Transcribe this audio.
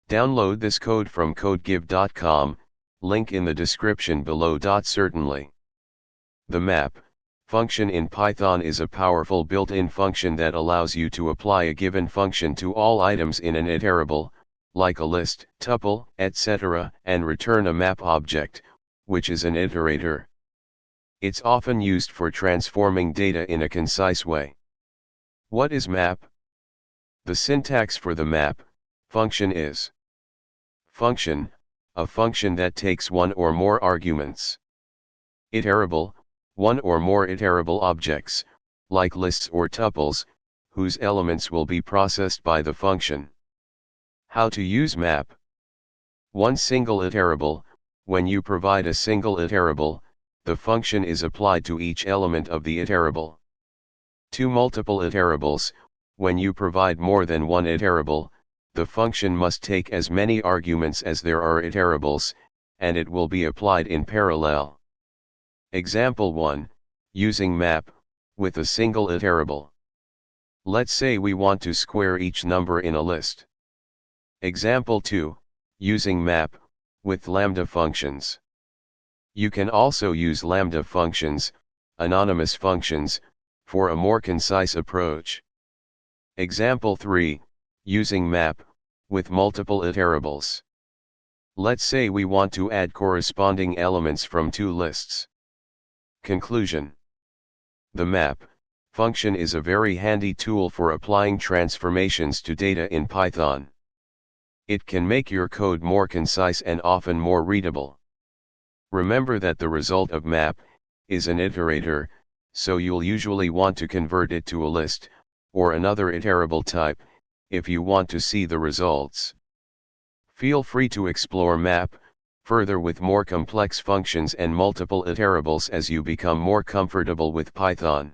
Download this code from codegive.com, link in the description below. Certainly. The map function in Python is a powerful built-in function that allows you to apply a given function to all items in an iterable, like a list, tuple, etc., and return a map object, which is an iterator. It's often used for transforming data in a concise way. What is map? The syntax for the map function is function, a function that takes one or more arguments. Iterable, one or more iterable objects, like lists or tuples, whose elements will be processed by the function. How to use map? One single iterable. When you provide a single iterable, the function is applied to each element of the iterable. Two multiple iterables. When you provide more than one iterable, the function must take as many arguments as there are iterables, and it will be applied in parallel. Example 1, using map, with a single iterable. Let's say we want to square each number in a list. Example 2, using map, with lambda functions. You can also use lambda functions, anonymous functions, for a more concise approach. Example 3, using map, with multiple iterables. Let's say we want to add corresponding elements from two lists. Conclusion. The map function is a very handy tool for applying transformations to data in Python. It can make your code more concise and often more readable. Remember that the result of map is an iterator, so you'll usually want to convert it to a list, or another iterable type, if you want to see the results. Feel free to explore map further with more complex functions and multiple iterables as you become more comfortable with Python.